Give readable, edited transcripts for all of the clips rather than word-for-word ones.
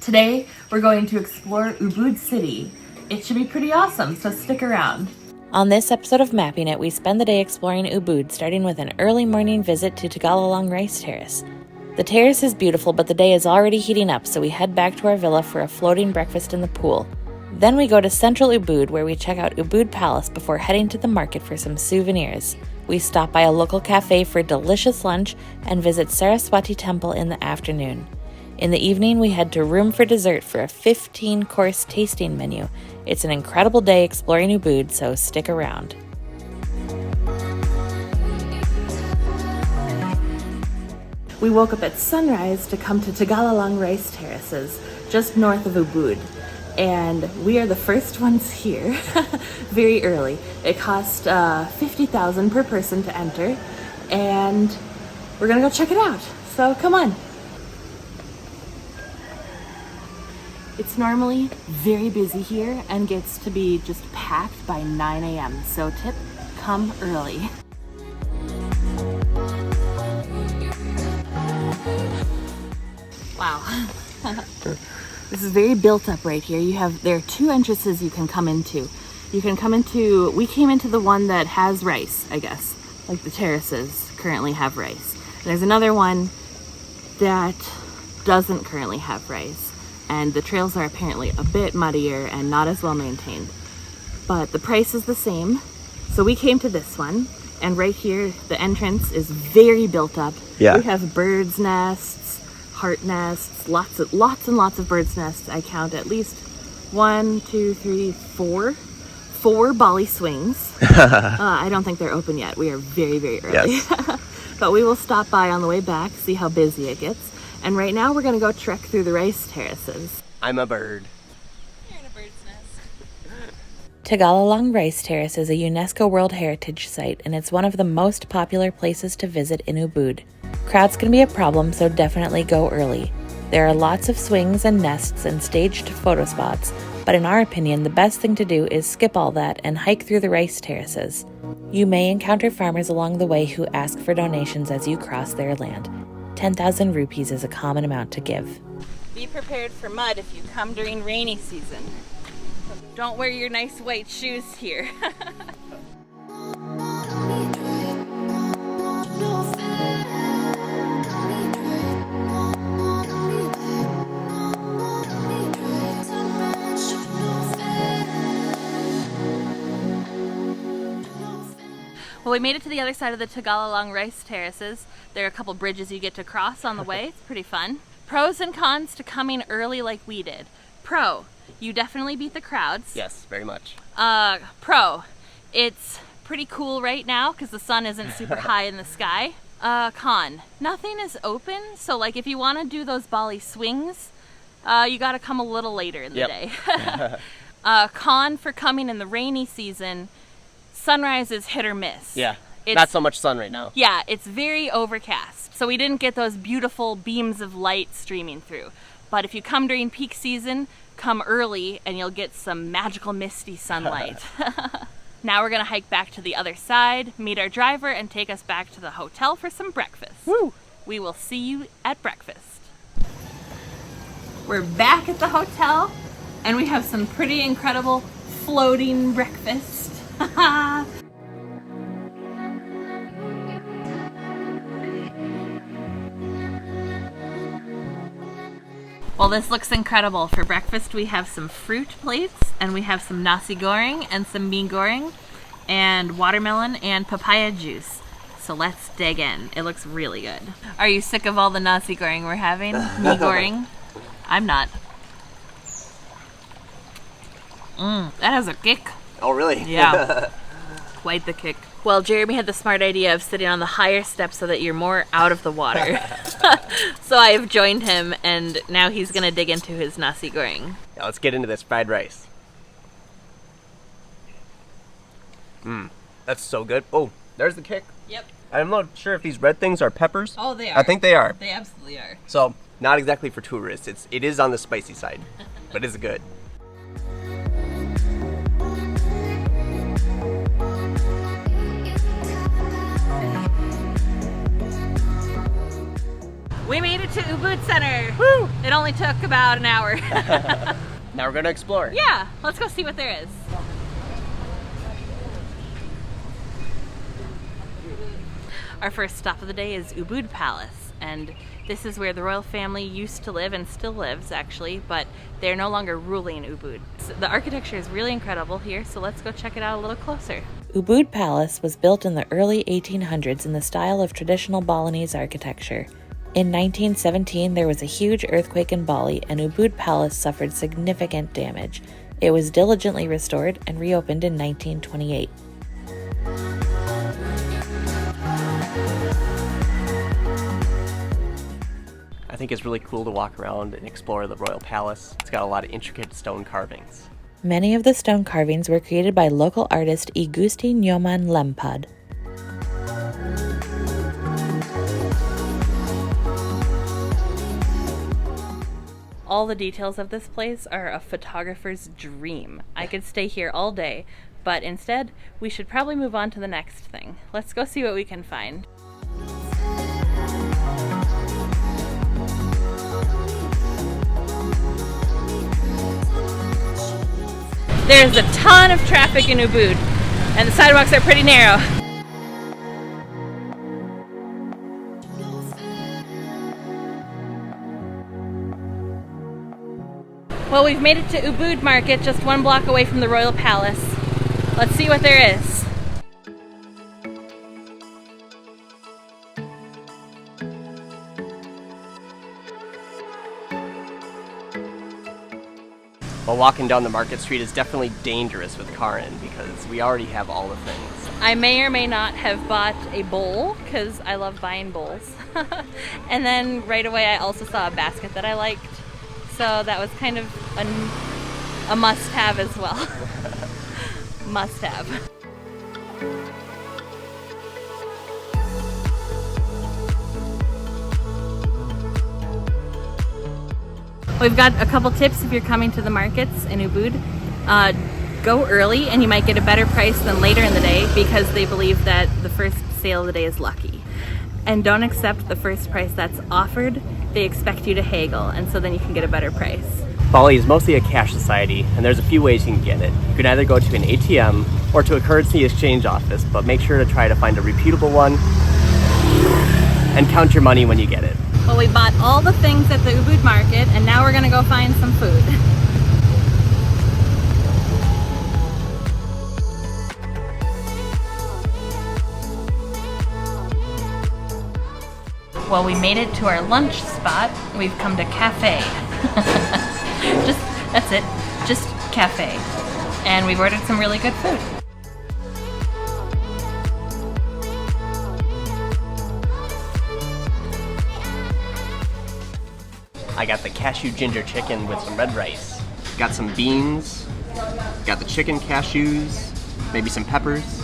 Today, we're going to explore Ubud City. It should be pretty awesome, so stick around. On this episode of Mapping It, we spend the day exploring Ubud, starting with an early morning visit to TEGALLALANG Rice Terrace. The terrace is beautiful, but the day is already heating up, so we head back to our villa for a floating breakfast in the pool. Then we go to Central Ubud, where we check out Ubud Palace before heading to the market for some souvenirs. We stop by a local cafe for a delicious lunch and visit Saraswati Temple in the afternoon. In the evening, we head to Room4Dessert for a 15-course tasting menu. It's an incredible day exploring Ubud, so stick around. We woke up at sunrise to come to TEGALLALANG Rice Terraces, just north of Ubud. And we are the first ones here, very early. It cost $50,000 per person to enter, and we're gonna go check it out. So come on. It's normally very busy here and gets to be just packed by 9 a.m. So tip, come early. Wow. This is very built up right here. There are two entrances you can come into. We came into the one that has rice, I guess. Like the terraces currently have rice. And there's another one that doesn't currently have rice. And the trails are apparently a bit muddier and not as well maintained. But the price is the same. So we came to this one, and right here, the entrance is very built up. Yeah. We have birds' nests, heart nests, lots and lots of birds' nests. I count at least 4 Bali swings. I don't think they're open yet. We are very, very early. Yes. But we will stop by on the way back, see how busy it gets. And right now we're gonna go trek through the rice terraces. I'm a bird. You're in a bird's nest. TEGALLALANG Rice Terrace is a UNESCO World Heritage Site, and it's one of the most popular places to visit in Ubud. Crowds can be a problem, so definitely go early. There are lots of swings and nests and staged photo spots, but in our opinion, the best thing to do is skip all that and hike through the rice terraces. You may encounter farmers along the way who ask for donations as you cross their land. 10,000 rupees is a common amount to give. Be prepared for mud if you come during rainy season. Don't wear your nice white shoes here. Well, we made it to the other side of the TEGALLALANG Rice Terraces. There are a couple bridges you get to cross on the way. It's pretty fun. Pros and cons to coming early like we did. Pro, you definitely beat the crowds. Yes, very much. Pro, it's pretty cool right now because the sun isn't super high in the sky. Con, nothing is open, so like if you want to do those Bali swings, you got to come a little later in the day. Con for coming in the rainy season, sunrise is hit or miss. Yeah, not so much sun right now. Yeah, it's very overcast. So we didn't get those beautiful beams of light streaming through. But if you come during peak season, come early and you'll get some magical misty sunlight. Now we're gonna hike back to the other side, meet our driver, and take us back to the hotel for some breakfast. Woo! We will see you at breakfast. We're back at the hotel and we have some pretty incredible floating breakfast. Well, this looks incredible. For breakfast, we have some fruit plates, and we have some nasi goreng and some mee goreng, and watermelon and papaya juice. So let's dig in. It looks really good. Are you sick of all the nasi goreng we're having? Mee goreng? I'm not. That has a kick. Oh, really? Yeah. Quite the kick. Well, Jeremy had the smart idea of sitting on the higher step so that you're more out of the water. So I have joined him, and now he's gonna dig into his nasi goreng. Yeah, let's get into this fried rice. That's so good. Oh, there's the kick. Yep. I'm not sure if these red things are peppers. Oh, they are. I think they are. They absolutely are. So, not exactly for tourists. It is on the spicy side, but it's good. We made it to Ubud Center. Woo! It only took about an hour. Now we're gonna explore. Yeah, let's go see what there is. Our first stop of the day is Ubud Palace, and this is where the royal family used to live and still lives actually, but they're no longer ruling Ubud. So the architecture is really incredible here, so let's go check it out a little closer. Ubud Palace was built in the early 1800s in the style of traditional Balinese architecture. In 1917, there was a huge earthquake in Bali, and Ubud Palace suffered significant damage. It was diligently restored and reopened in 1928. I think it's really cool to walk around and explore the royal palace. It's got a lot of intricate stone carvings. Many of the stone carvings were created by local artist I Gusti Nyoman Lempad. All the details of this place are a photographer's dream. I could stay here all day, but instead, we should probably move on to the next thing. Let's go see what we can find. There's a ton of traffic in Ubud, and the sidewalks are pretty narrow. Well, we've made it to Ubud Market, just 1 block away from the Royal Palace. Let's see what there is. While walking down the market street is definitely dangerous with Karin because we already have all the things. I may or may not have bought a bowl because I love buying bowls. And then right away I also saw a basket that I liked. So that was kind of a must-have as well. Must-have. We've got a couple tips if you're coming to the markets in Ubud. Go early and you might get a better price than later in the day because they believe that the first sale of the day is lucky. And don't accept the first price that's offered. They expect you to haggle, and so then you can get a better price. Bali is mostly a cash society, and there's a few ways you can get it. You can either go to an ATM or to a currency exchange office, but make sure to try to find a reputable one and count your money when you get it. Well, we bought all the things at the Ubud market, and now we're gonna go find some food. Well, we made it to our lunch spot. We've come to Kafe. That's it, just Kafe. And we've ordered some really good food. I got the cashew ginger chicken with some red rice. Got some beans, got the chicken cashews, maybe some peppers.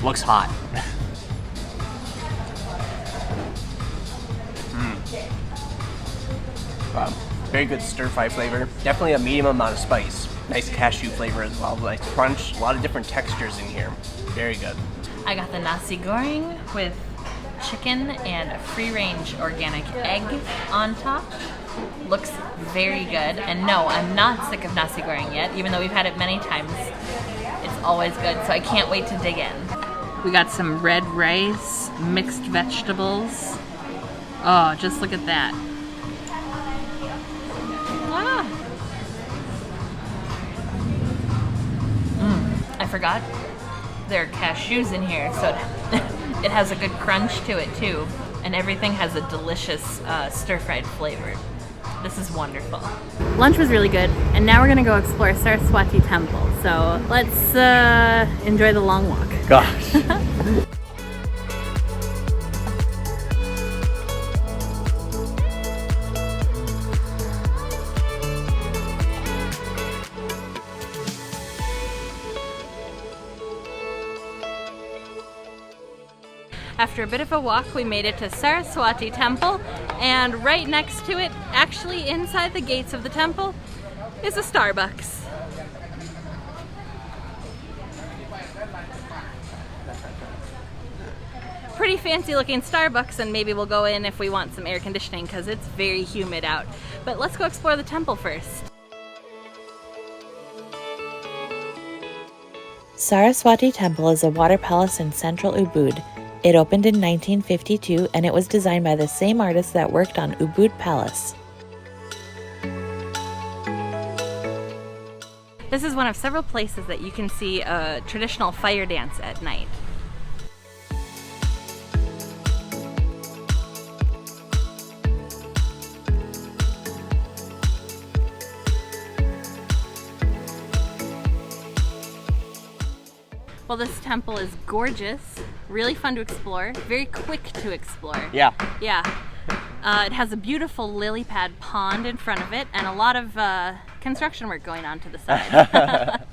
Looks hot. Very good stir-fry flavor. Definitely a medium amount of spice. Nice cashew flavor as well. Nice crunch. A lot of different textures in here. Very good. I got the nasi goreng with chicken and a free-range organic egg on top. Looks very good. And no, I'm not sick of nasi goreng yet, even though we've had it many times. It's always good, so I can't wait to dig in. We got some red rice, mixed vegetables. Oh, just look at that. I forgot there are cashews in here, so it has a good crunch to it too, and everything has a delicious stir-fried flavor. This is wonderful. Lunch was really good, and now we're gonna go explore Saraswati Temple, so let's enjoy the long walk. Gosh. After a bit of a walk, we made it to Saraswati Temple, and right next to it, actually inside the gates of the temple, is a Starbucks. pretty fancy looking Starbucks, and maybe we'll go in if we want some air conditioning because it's very humid out. But let's go explore the temple first. Saraswati Temple is a water palace in central Ubud. It opened in 1952 and it was designed by the same artist that worked on Ubud Palace. This is one of several places that you can see a traditional fire dance at night. Well, this temple is gorgeous, really fun to explore, very quick to explore. Yeah. Yeah. It has a beautiful lily pad pond in front of it and a lot of construction work going on to the side.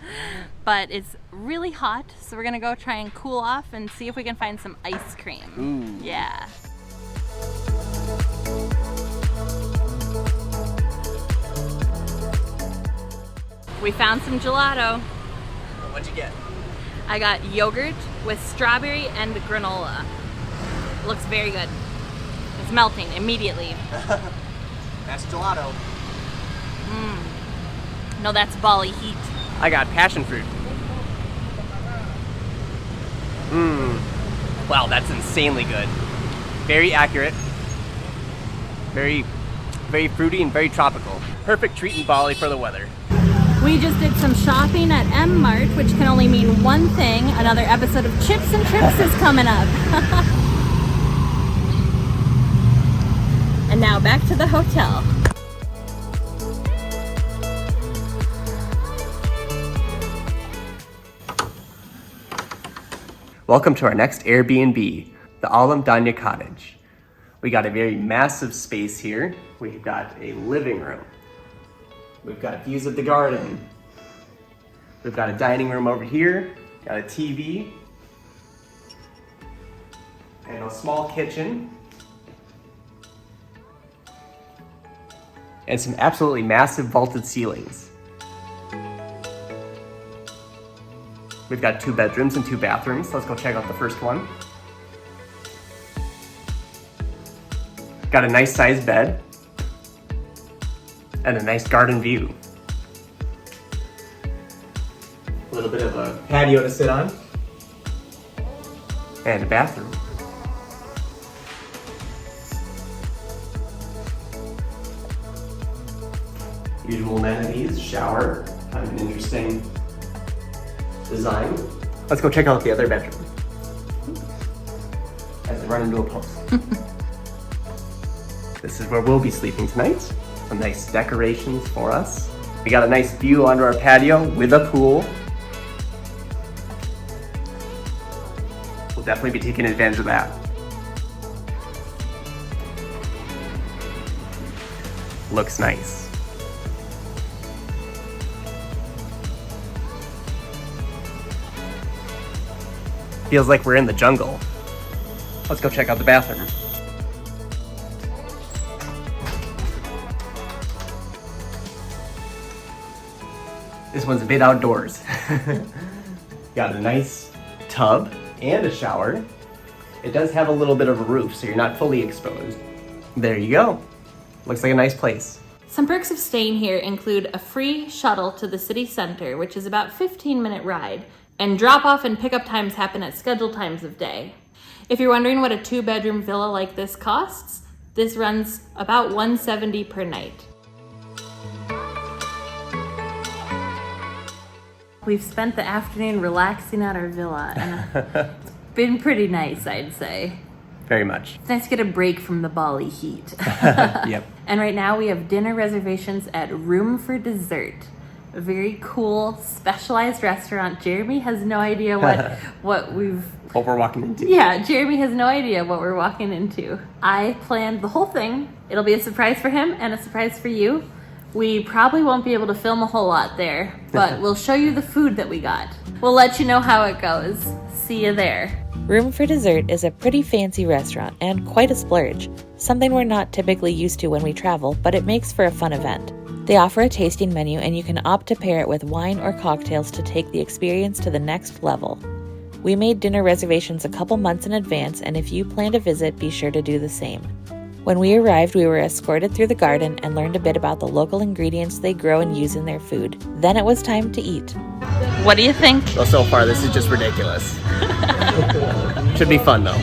But it's really hot, so we're gonna go try and cool off and see if we can find some ice cream. Ooh. Yeah. We found some gelato. What'd you get? I got yogurt with strawberry and granola. Looks very good. It's melting immediately. That's gelato. No, that's Bali heat. I got passion fruit. Wow, that's insanely good. Very accurate. Very fruity and very tropical. Perfect treat in Bali for the weather. We just did some shopping at M Mart, which can only mean one thing. Another episode of Chips and Trips is coming up. And now back to the hotel. Welcome to our next Airbnb, the Alam Danya Cottage. We got a very massive space here. We've got a living room. We've got views of the garden. We've got a dining room over here, got a TV, and a small kitchen. And some absolutely massive vaulted ceilings. We've got 2 bedrooms and 2 bathrooms. Let's go check out the first one. Got a nice sized bed. And a nice garden view. A little bit of a patio to sit on. And a bathroom. Usual amenities, shower, kind of an interesting design. Let's go check out the other bedroom. As I run into a post. This is where we'll be sleeping tonight. Some nice decorations for us. We got a nice view under our patio with a pool. We'll definitely be taking advantage of that. Looks nice. Feels like we're in the jungle. Let's go check out the bathroom. This one's a bit outdoors. Got a nice tub and a shower. It does have a little bit of a roof, so you're not fully exposed. There you go. Looks like a nice place. Some perks of staying here include a free shuttle to the city center, which is about a 15-minute ride, and drop-off and pickup times happen at scheduled times of day. If you're wondering what a 2-bedroom villa like this costs, this runs about $170 per night. We've spent the afternoon relaxing at our villa, and it's been pretty nice, I'd say. Very much. It's nice to get a break from the Bali heat. Yep. And right now we have dinner reservations at Room4Dessert, a very cool, specialized restaurant. Jeremy has no idea what we're walking into. Yeah, Jeremy has no idea what we're walking into. I planned the whole thing. It'll be a surprise for him and a surprise for you. We probably won't be able to film a whole lot there, but we'll show you the food that we got. We'll let you know how it goes. See you there. Room4Dessert is a pretty fancy restaurant and quite a splurge, something we're not typically used to when we travel, but it makes for a fun event. They offer a tasting menu and you can opt to pair it with wine or cocktails to take the experience to the next level. We made dinner reservations a couple months in advance, and if you plan to visit, be sure to do the same. When we arrived, we were escorted through the garden and learned a bit about the local ingredients they grow and use in their food. Then it was time to eat. What do you think? Well, so far this is just ridiculous. Should be fun though.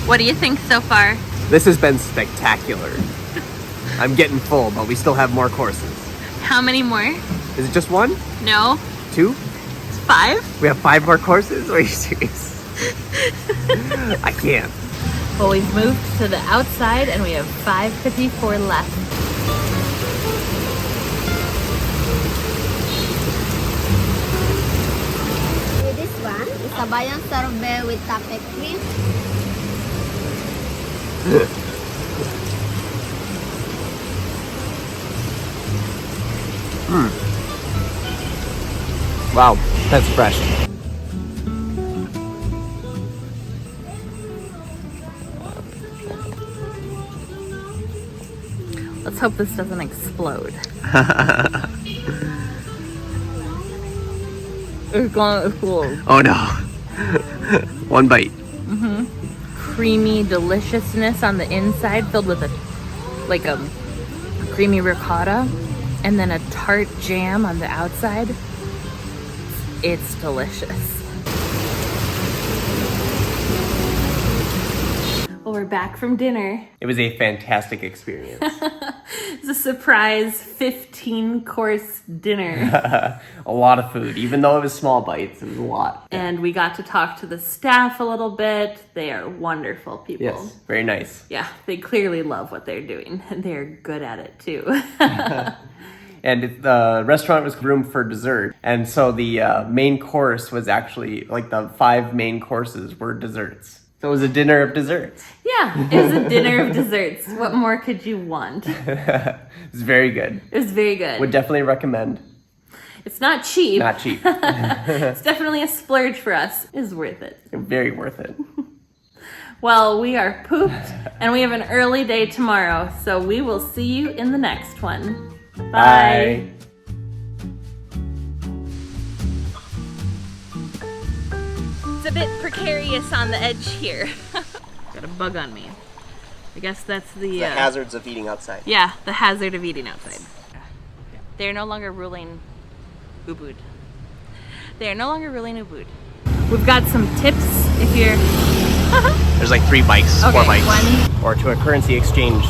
What do you think so far? This has been spectacular. I'm getting full, but we still have more courses. How many more? Is it just one? No. 2? 5? We have 5 more courses? Are you serious? I can't. Well, we've moved to the outside and we have 5 petit four left. This one is a bayang sorbet with tape cream. Wow, that's fresh. Let's hope this doesn't explode. It's going to explode. Oh no. One bite. Creamy deliciousness on the inside, filled with a creamy ricotta, and then a tart jam on the outside. It's delicious. Well, we're back from dinner. It was a fantastic experience. It's a surprise 15-course dinner. A lot of food, even though it was small bites, it was a lot. And we got to talk to the staff a little bit. They are wonderful people. Yes, very nice. Yeah, they clearly love what they're doing, and they're good at it too. And the restaurant was Room4Dessert. And so the main course was actually, like the 5 main courses were desserts. So it was a dinner of desserts. Yeah, it was a dinner of desserts. What more could you want? It was very good. It was very good. Would definitely recommend. It's not cheap. Not cheap. It's definitely a splurge for us. It's worth it. Very worth it. Well, we are pooped, and we have an early day tomorrow, so we will see you in the next one. Bye. It's a bit precarious on the edge here. Got a bug on me. I guess that's the hazards of eating outside. Yeah, the hazard of eating outside. They're no longer ruling Ubud. They are no longer ruling Ubud. We've got some tips if you're... There's like 3 bikes, Okay, 4 bikes. 1. Or to a currency exchange.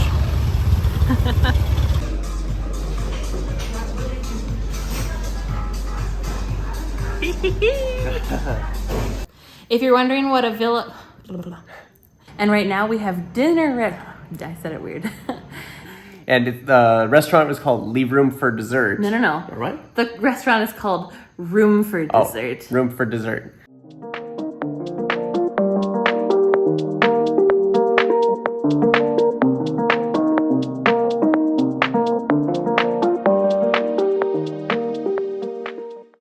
If you're wondering what a villa... And right now we have dinner I said it weird. And the restaurant was called Leave Room for Dessert. No. What? The restaurant is called Room4Dessert. Room4Dessert.